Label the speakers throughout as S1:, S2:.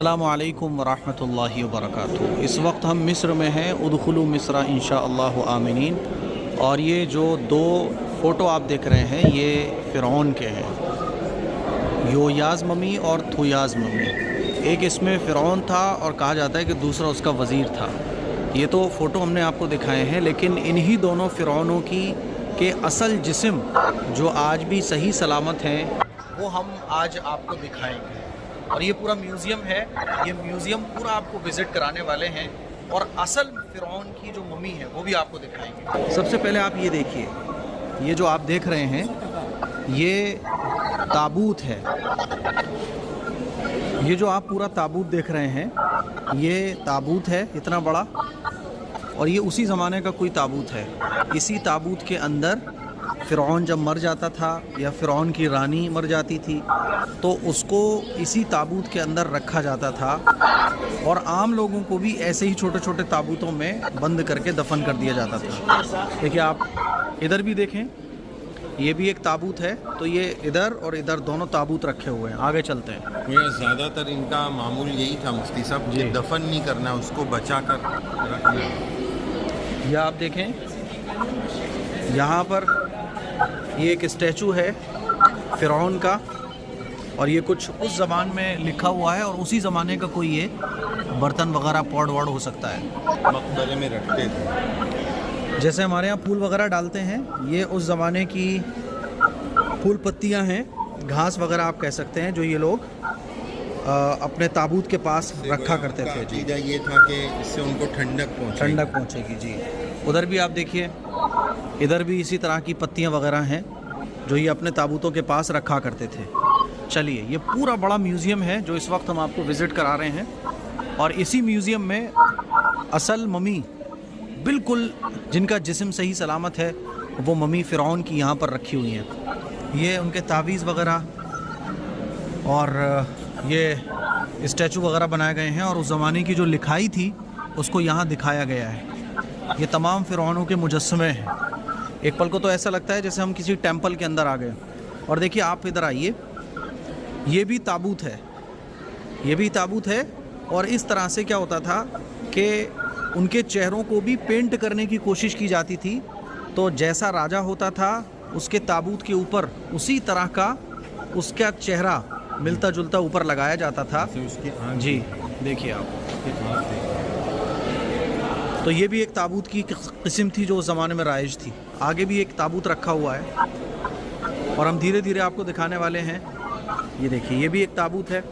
S1: अस्सलामु अलैकुम वरहमतुल्लाहि वबरकातुहू। इस वक्त हम मिस्र में हैं। उदखुलू मिस्र इंशाअल्लाहु आमिनीन। और ये जो दो फ़ोटो आप देख रहे हैं ये फ़िरौन के हैं, योयाज़ ममी और थोयाज़ ममी। एक इसमें फ़िरौन था और कहा जाता है कि दूसरा उसका वज़ीर था। ये तो फ़ोटो हमने आपको दिखाए हैं, लेकिन इन्हीं दोनों फ़िरौनों की के असल जिस्म जो आज भी सही सलामत हैं वो हम आज आपको दिखाएंगे। और ये पूरा म्यूज़ियम है, ये म्यूज़ियम पूरा आपको विज़िट कराने वाले हैं और असल फ़िरौन की जो मम्मी है वो भी आपको दिखाएंगे। सबसे पहले आप ये देखिए, ये जो आप देख रहे हैं ये ताबूत है। ये जो आप पूरा ताबूत देख रहे हैं ये ताबूत है इतना बड़ा, और ये उसी ज़माने का कोई ताबूत है। इसी ताबूत के अंदर फ़िरौन जब मर जाता था या फ़िरौन की रानी मर जाती थी तो उसको इसी ताबूत के अंदर रखा जाता था, और आम लोगों को भी ऐसे ही छोटे छोटे ताबूतों में बंद करके दफन कर दिया जाता था। देखिए आप इधर भी देखें, ये भी एक ताबूत है। तो ये इधर और इधर दोनों ताबूत रखे हुए हैं। आगे चलते हैं।
S2: ज़्यादातर इनका मामूल यही था मुफ्ती साहब, ये दफन नहीं करना, उसको बचा कर रखना।
S1: यह आप देखें, यहाँ पर ये एक स्टैचू है फ़िरौन का, और ये कुछ उस ज़बान में लिखा हुआ है और उसी ज़माने का कोई ये बर्तन वगैरह पॉट वॉट हो सकता है।
S2: मकबरे में रखते थे,
S1: जैसे हमारे यहाँ फूल वगैरह डालते हैं, ये उस ज़माने की फूल पत्तियाँ हैं, घास वगैरह आप कह सकते हैं, जो ये लोग अपने ताबूत के पास रखा करते थे। जी,
S2: ये था कि इससे उनको ठंडक
S1: पहुँचेगी। जी, उधर भी आप देखिए, इधर भी इसी तरह की पत्तियाँ वगैरह हैं जो ये अपने ताबूतों के पास रखा करते थे। चलिए, ये पूरा बड़ा म्यूज़ियम है जो इस वक्त हम आपको विज़िट करा रहे हैं, और इसी म्यूज़ियम में असल मम्मी बिल्कुल जिनका जिस्म सही सलामत है वो मम्मी फ़िरौन की यहाँ पर रखी हुई हैं। ये उनके तावीज़ वगैरह और ये स्टैचू वगैरह बनाए गए हैं, और उस ज़माने की जो लिखाई थी उसको यहाँ दिखाया गया है। ये तमाम फ़िरौनों के मुजस्समे हैं। एक पल को तो ऐसा लगता है जैसे हम किसी टेंपल के अंदर आ गए। और देखिए आप इधर आइए, ये भी ताबूत है, ये भी ताबूत है। और इस तरह से क्या होता था कि उनके चेहरों को भी पेंट करने की कोशिश की जाती थी। तो जैसा राजा होता था उसके ताबूत के ऊपर उसी तरह का उसका चेहरा मिलता जुलता ऊपर लगाया जाता था। जी देखिए आप, तो ये भी एक ताबूत की किस्म थी जो उस ज़माने में राइज थी। आगे भी एक ताबूत रखा हुआ है और हम धीरे धीरे आपको दिखाने वाले हैं। ये देखिए, ये भी एक ताबूत है।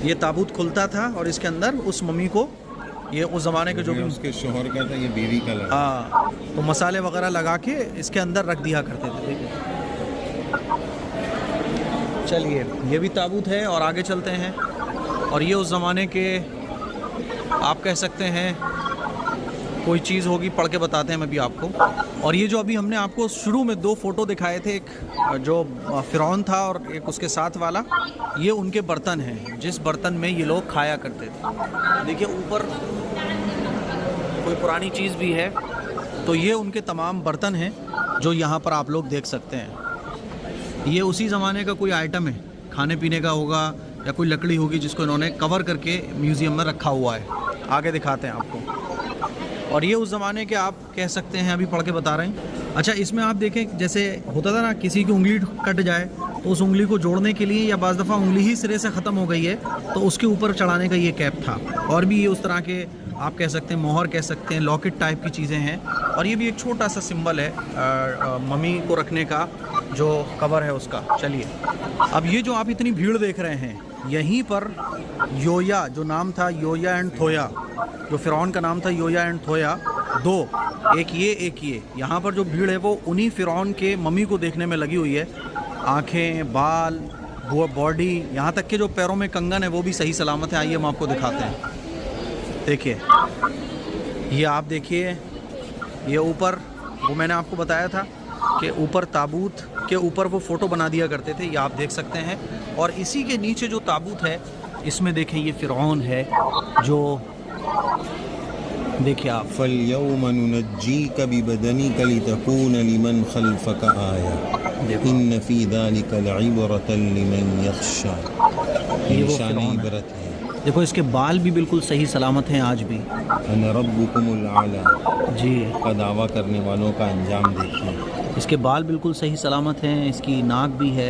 S1: ये ताबूत खुलता था और इसके अंदर उस मम्मी को, ये उस ज़माने के जो भी
S2: उसके शोहर का था, ये बीवी का लगा।
S1: हाँ, तो मसाले वगैरह लगा के इसके अंदर रख दिया करते थे। देखिए, चलिए, ये भी ताबूत है और आगे चलते हैं। और ये उस ज़माने के आप कह सकते हैं कोई चीज़ होगी, पढ़ के बताते हैं मैं भी आपको। और ये जो अभी हमने आपको शुरू में दो फ़ोटो दिखाए थे, एक जो फ़िरौन था और एक उसके साथ वाला, ये उनके बर्तन हैं जिस बर्तन में ये लोग खाया करते थे। देखिए ऊपर कोई पुरानी चीज़ भी है, तो ये उनके तमाम बर्तन हैं जो यहाँ पर आप लोग देख सकते हैं। ये उसी ज़माने का कोई आइटम है, खाने पीने का होगा या कोई लकड़ी होगी जिसको इन्होंने कवर करके म्यूज़ियम में रखा हुआ है। आगे दिखाते हैं आपको। और ये उस ज़माने के आप कह सकते हैं, अभी पढ़ के बता रहे हैं। अच्छा, इसमें आप देखें, जैसे होता था ना किसी की उंगली कट जाए तो उस उंगली को जोड़ने के लिए, या बाज़ दफ़ा उंगली ही सिरे से ख़त्म हो गई है तो उसके ऊपर चढ़ाने का ये कैप था। और भी ये उस तरह के आप कह सकते हैं, मोहर कह सकते हैं, लॉकेट टाइप की चीज़ें हैं। और ये भी एक छोटा सा सिंबल है मम्मी को रखने का जो कवर है उसका। चलिए, अब ये जो आप इतनी भीड़ देख रहे हैं, यहीं पर योया जो नाम था, योया एंड थोया, जो फ़िरौन का नाम था योया एंड थोया, दो, एक ये, यहाँ पर जो भीड़ है वो उन्हीं फ़िरौन के मम्मी को देखने में लगी हुई है। आँखें, बाल, बॉडी, यहाँ तक के जो पैरों में कंगन है वो भी सही सलामत है। आइए हम आपको दिखाते हैं। देखिए, ये आप देखिए, ये ऊपर वो मैंने आपको बताया था कि ऊपर ताबूत के ऊपर वो फ़ोटो बना दिया करते थे, ये आप देख सकते हैं। और इसी के नीचे जो ताबूत है इसमें देखें ये फ़िरौन है जो, देखिए आप,
S2: फल्यौम नुनज्जीका बिबदनिका लितकून लिमन खल्फका आया इन्न फी ज़ालिका लइब्रतन लिमन यख्शा।
S1: ये वो फ़िरौन है। देखो इसके बाल भी बिल्कुल सही सलामत हैं आज भी।
S2: अना रब्बुकुमुल आला
S1: जी,
S2: का दावा करने वालों का अंजाम देखिए।
S1: इसके बाल बिल्कुल सही सलामत हैं, इसकी नाक भी है।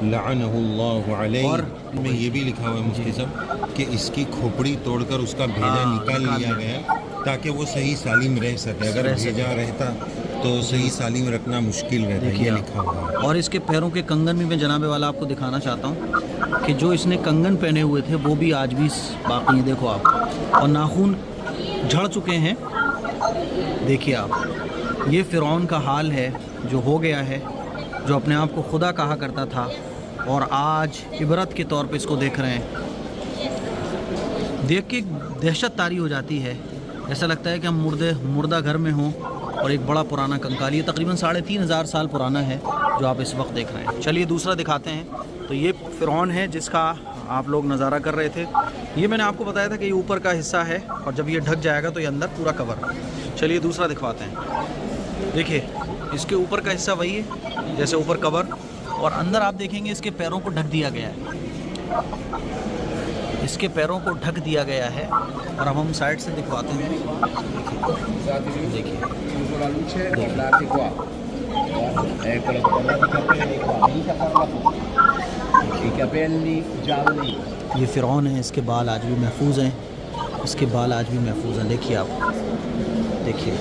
S2: लअनहुल्लाहु अलैहि।
S1: और
S2: में ये भी लिखा हुआ है मुफ्ती साहब कि इसकी खोपड़ी तोड़कर उसका भेजा निकाल लिया गया ताकि वो सही सालिम रह सके। अगर भेजा रहता तो सही सालिम रखना मुश्किल रहता, ये लिखा हुआ है।
S1: और इसके पैरों के कंगन भी मैं जनाबे वाला आपको दिखाना चाहता हूँ कि जो इसने कंगन पहने हुए थे वो भी आज भी बाकी हैं, देखो आप। और नाखून झड़ चुके हैं, देखिए आप। ये फ़िरौन का हाल है जो हो गया है, जो अपने आप को खुदा कहा करता था और आज इबरत के तौर पे इसको देख रहे हैं। देख के दहशत तारी हो जाती है, ऐसा लगता है कि हम मुर्दा घर में हों और एक बड़ा पुराना कंकाल। ये तकरीबन 3500 साल पुराना है जो आप इस वक्त देख रहे हैं। चलिए दूसरा दिखाते हैं। तो ये फ़िरौन है जिसका आप लोग नज़ारा कर रहे थे। ये मैंने आपको बताया था कि ये ऊपर का हिस्सा है और जब ये ढक जाएगा तो ये अंदर पूरा कवर। चलिए दूसरा दिखवाते हैं। देखिए इसके ऊपर का हिस्सा वही है जैसे ऊपर कवर, और अंदर आप देखेंगे इसके पैरों को ढक दिया गया है। इसके पैरों को ढक दिया गया है। और अब हम साइड से दिखवाते हैं। देखिए ये फ़िरौन है, इसके बाल आज भी महफूज हैं। इसके बाल आज भी महफूज हैं, देखिए आप, देखिए।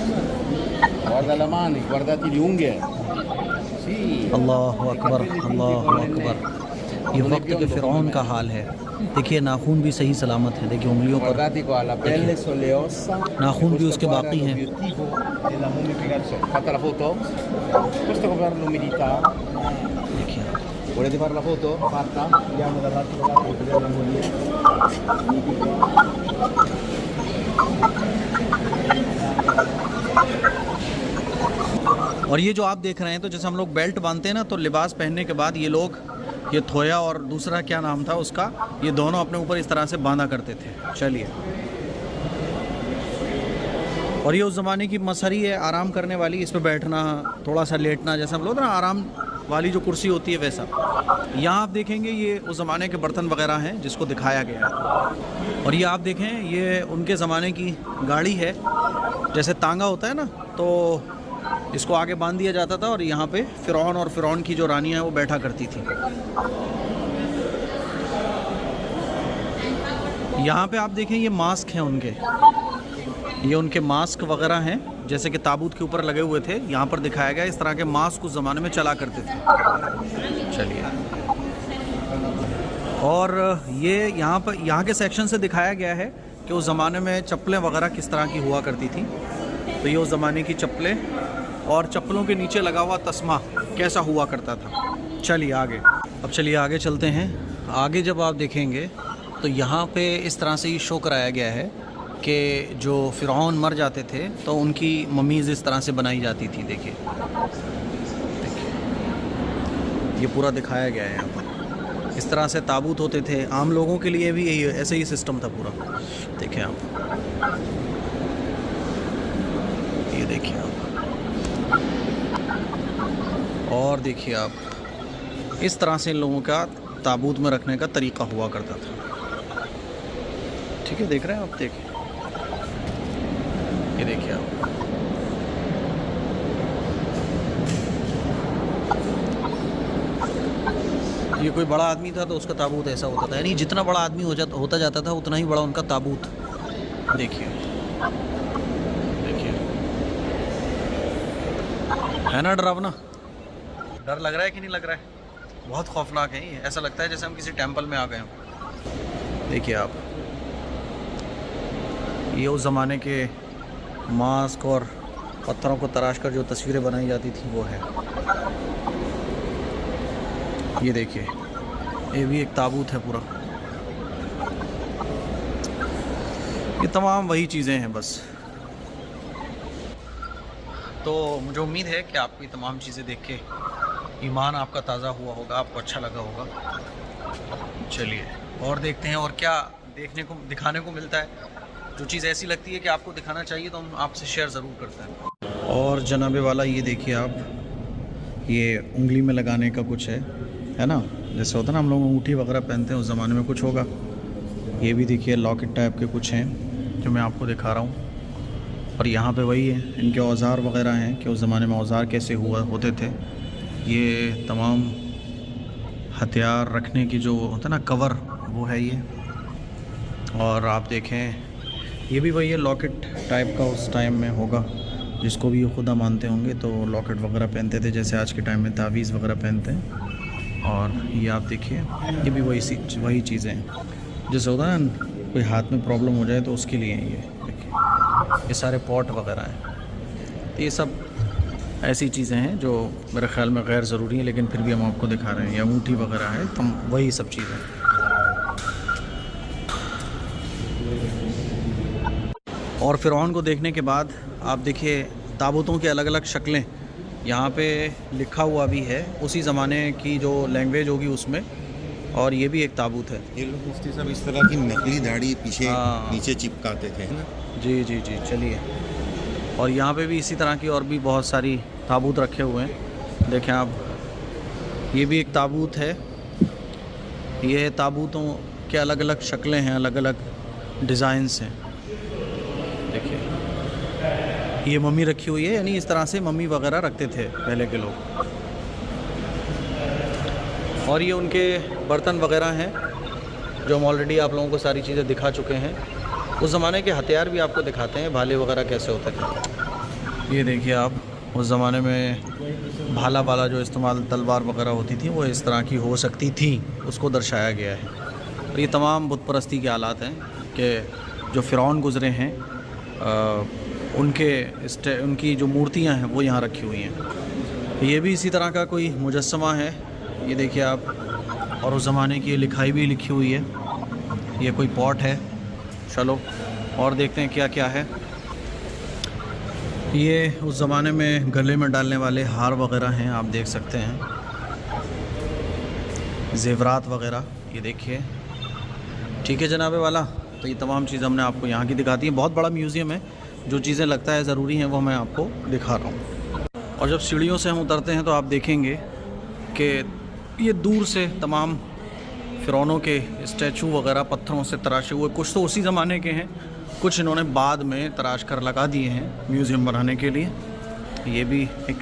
S1: अल्लाह अकबर, अल्लाह अकबर। ये वक्त के फ़िरौन का हाल है। देखिए नाखून भी सही सलामत है, देखिए उंगलियों पर नाखून भी उसके बाकी हैं। देखिए
S3: Volete fare la foto? Fatta? Andiamo dall'altro lato, vediamo la moglie.
S1: और ये जो आप देख रहे हैं, तो जैसे हम लोग बेल्ट बांधते हैं ना, तो लिबास पहनने के बाद ये लोग ये थोया और दूसरा क्या नाम था उसका, ये दोनों अपने ऊपर इस तरह से बांधा करते थे। चलिए, और ये उस ज़माने की मसहरी है, आराम करने वाली। इस पर बैठना, थोड़ा सा लेटना, जैसे हम लोग ना आराम वाली जो कुर्सी होती है वैसा। यहाँ आप देखेंगे ये उस ज़माने के बर्तन वगैरह हैं जिसको दिखाया गया है। और ये आप देखें, ये उनके ज़माने की गाड़ी है। जैसे तांगा होता है ना, तो इसको आगे बांध दिया जाता था और यहाँ पे फ़िरौन और फ़िरौन की जो रानियाँ हैं वो बैठा करती थी। यहाँ पे आप देखें ये मास्क हैं उनके, ये उनके मास्क वगैरह हैं जैसे कि ताबूत के ऊपर लगे हुए थे। यहाँ पर दिखाया गया इस तरह के मास्क उस ज़माने में चला करते थे। चलिए, और ये यहाँ के सेक्शन से दिखाया गया है कि उस ज़माने में चप्पलें वगैरह किस तरह की हुआ करती थी। तो ये उस ज़माने की चप्पलें और चप्पलों के नीचे लगा हुआ तस्मा कैसा हुआ करता था। चलिए आगे, अब चलिए आगे चलते हैं। आगे जब आप देखेंगे तो यहाँ पे इस तरह से ये शो कराया गया है कि जो फ़िरौन मर जाते थे तो उनकी मम्मीज़ इस तरह से बनाई जाती थी। देखिए, ये पूरा दिखाया गया है यहाँ पर। इस तरह से ताबूत होते थे। आम लोगों के लिए भी यही ऐसे ही सिस्टम था पूरा। देखिए आप, ये देखिए आप, और देखिए आप, इस तरह से इन लोगों का ताबूत में रखने का तरीका हुआ करता था। ठीक है, देख रहे हैं आप, देखिए, ये देखिए आप। ये कोई बड़ा आदमी था तो उसका ताबूत ऐसा होता था, यानी जितना बड़ा आदमी होता जाता था उतना ही बड़ा उनका ताबूत। देखिए, देखिए, है ना डरावना? डर लग रहा है कि नहीं लग रहा है? बहुत खौफनाक है ये। ऐसा लगता है जैसे हम किसी टेंपल में आ गए हों। देखिए आप, ये उस ज़माने के मास्क और पत्थरों को तराश कर जो तस्वीरें बनाई जाती थी वो है। ये देखिए, ये भी एक ताबूत है पूरा। ये तमाम वही चीज़ें हैं बस। तो मुझे उम्मीद है कि आपको ये तमाम चीज़ें देख के ईमान आपका ताज़ा हुआ होगा, आपको अच्छा लगा होगा। चलिए और देखते हैं और क्या दिखाने को मिलता है। जो चीज़ ऐसी लगती है कि आपको दिखाना चाहिए तो हम आपसे शेयर ज़रूर करते हैं। और जनाबे वाला ये देखिए आप, ये उंगली में लगाने का कुछ है ना, जैसे होता है ना हम लोग अंगूठी वगैरह पहनते हैं, उस ज़माने में कुछ होगा। ये भी देखिए लॉकेट टाइप के कुछ हैं जो मैं आपको दिखा रहा हूँ। और यहाँ पे वही है, इनके औज़ार वग़ैरह हैं कि उस ज़माने में औज़ार कैसे होते थे। ये तमाम हथियार रखने की जो होता है ना कवर, वो है ये। और आप देखें ये भी वही है, लॉकेट टाइप का उस टाइम में होगा, जिसको भी खुदा मानते होंगे तो लॉकेट वगैरह पहनते थे, जैसे आज के टाइम में तावीज़ वगैरह पहनते हैं। और ये आप देखिए ये भी वही चीज़ें हैं, जैसे होता है ना कोई हाथ में प्रॉब्लम हो जाए तो उसके लिए ये देखिए, ये सारे पॉट वगैरह हैं। तो ये सब ऐसी चीज़ें हैं जो मेरे ख़्याल में गैर ज़रूरी हैं, लेकिन फिर भी हम आपको दिखा रहे हैं। ये अंगूठी वगैरह है, तो वही सब चीज़ें। और फ़िरौन को देखने के बाद आप देखिए ताबूतों की अलग अलग शक्लें यहाँ पे लिखा हुआ भी है, उसी ज़माने की जो लैंग्वेज होगी उसमें। और ये भी एक ताबूत है।
S2: ये लोग मुफ्ती साहब इस तरह की नकली दाढ़ी पीछे नीचे चिपकाते थे ना।
S1: जी जी जी, चलिए। और यहाँ पे भी इसी तरह की और भी बहुत सारी ताबूत रखे हुए हैं, देखें आप। ये भी एक ताबूत है। ये ताबूतों के अलग अलग शक्लें हैं, अलग अलग डिज़ाइंस हैं। देखिए ये मम्मी रखी हुई है, यानी इस तरह से मम्मी वगैरह रखते थे पहले के लोग। और ये उनके बर्तन वगैरह हैं जो हम ऑलरेडी आप लोगों को सारी चीज़ें दिखा चुके हैं। उस ज़माने के हथियार भी आपको दिखाते हैं, भाले वगैरह कैसे होते थे। ये देखिए आप, उस ज़माने में भाला वाला जो इस्तेमाल तलवार वगैरह होती थी वो इस तरह की हो सकती थी, उसको दर्शाया गया है। और ये तमाम बुत परस्ती के आलात हैं कि जो फ़िरौन गुज़रे हैं उनकी जो मूर्तियाँ हैं वो यहाँ रखी हुई हैं। ये भी इसी तरह का कोई मुजस्समा है, ये देखिए आप। और उस ज़माने की लिखाई भी लिखी हुई है। ये कोई पॉट है। चलो और देखते हैं क्या क्या है। ये उस ज़माने में गले में डालने वाले हार वगैरह हैं, आप देख सकते हैं, ज़ेवरात वगैरह। ये देखिए, ठीक है जनाबे वाला। तो ये तमाम चीज़ें हमने आपको यहाँ की दिखाती हैं। बहुत बड़ा म्यूज़ियम है, जो चीज़ें लगता है ज़रूरी हैं वो मैं आपको दिखा रहा हूँ। और जब सीढ़ियों से हम उतरते हैं तो आप देखेंगे कि ये दूर से तमाम फ़िरौनों के स्टैचू वगैरह पत्थरों से तराशे हुए, कुछ तो उसी ज़माने के हैं, कुछ इन्होंने बाद में तराश कर लगा दिए हैं म्यूज़ियम बनाने के लिए। ये भी एक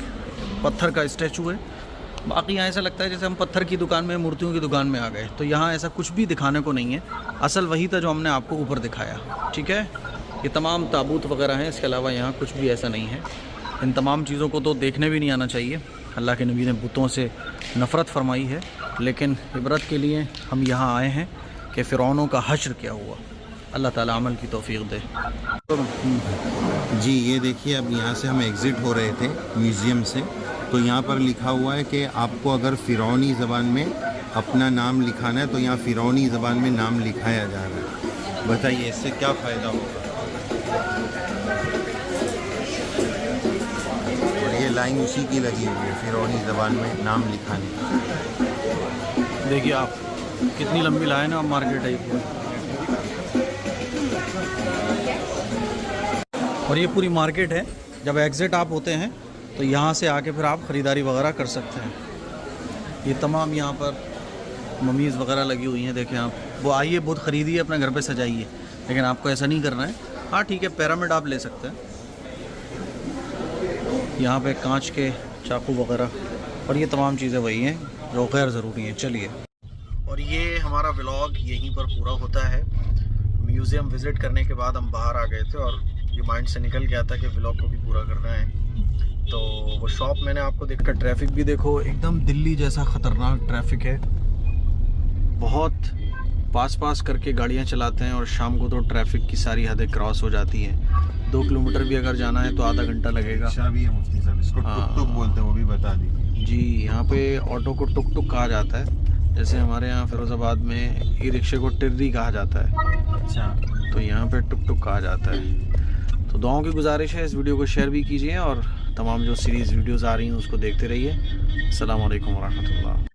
S1: पत्थर का स्टैचू है। बाकी यहाँ ऐसा लगता है जैसे हम पत्थर की दुकान में, मूर्तियों की दुकान में आ गए। तो यहाँ ऐसा कुछ भी दिखाने को नहीं है, असल वही था जो हमने आपको ऊपर दिखाया। ठीक है, ये तमाम ताबूत वगैरह हैं, इसके अलावा यहाँ कुछ भी ऐसा नहीं है। इन तमाम चीज़ों को तो देखने भी नहीं आना चाहिए। अल्लाह के नबी ने बुतों से नफ़रत फरमाई है, लेकिन इबरत के लिए हम यहाँ आए हैं कि फ़िरौनों का हश्र क्या हुआ। अल्लाह ताला अमल की तौफीक दे।
S2: जी ये देखिए, अब यहाँ से हम एग्ज़िट हो रहे थे म्यूज़ियम से, तो यहाँ पर लिखा हुआ है कि आपको अगर फ़िरौनी ज़बान में अपना नाम लिखाना है तो यहाँ फ़िरौनी ज़बान में नाम लिखाया जा रहा है। बताइए इससे क्या फ़ायदा होगा। और ये लाइन उसी की लगी हुई है, फ़िरौनी ज़बान में नाम लिखाने की।
S1: देखिए आप, कितनी लंबी लाइन है, मार्केट टाइप की। और ये पूरी मार्केट है। जब एग्ज़िट आप होते हैं तो यहाँ से आके फिर आप ख़रीदारी वगैरह कर सकते हैं। ये तमाम यहाँ पर ममीज़ वगैरह लगी हुई हैं, देखें आप। वो आइए बुत ख़रीदिए, अपने घर पे सजाइए, लेकिन आपको ऐसा नहीं करना है। हाँ ठीक है, पिरामिड आप ले सकते हैं। यहाँ पे कांच के चाकू वगैरह, और ये तमाम चीज़ें वही हैं जो गैर ज़रूरी हैं। चलिए, और ये हमारा व्लॉग यहीं पर पूरा होता है। म्यूज़ियम विज़िट करने के बाद हम बाहर आ गए थे और ये माइंड से निकल गया था कि व्लॉग को भी पूरा करना है। तो वो शॉप मैंने आपको देखा। ट्रैफिक भी देखो, एकदम दिल्ली जैसा ख़तरनाक ट्रैफिक है। बहुत पास करके गाड़ियाँ चलाते हैं और शाम को तो ट्रैफिक की सारी हदें क्रॉस हो जाती हैं। 2 किलोमीटर भी अगर जाना है तो आधा घंटा लगेगा।
S2: भी है मुफ्ती साहब, इसको टुक-टुक बोलते हैं, वो भी बता दीजिए।
S1: जी, यहाँ पे ऑटो को टुक-टुक कहा जाता है, जैसे हमारे यहाँ फिरोज़ाबाद में ई रिक्शे को टिर्री कहा जाता है।
S2: अच्छा,
S1: तो यहाँ पे टुक-टुक कहा जाता है। तो दुआओं की गुजारिश है, इस वीडियो को शेयर भी कीजिए और तमाम जो सीरीज़ वीडियोज़ आ रही हैं उसको देखते रहिए। अस्सलाम वालेकुम वरहमतुल्लाह।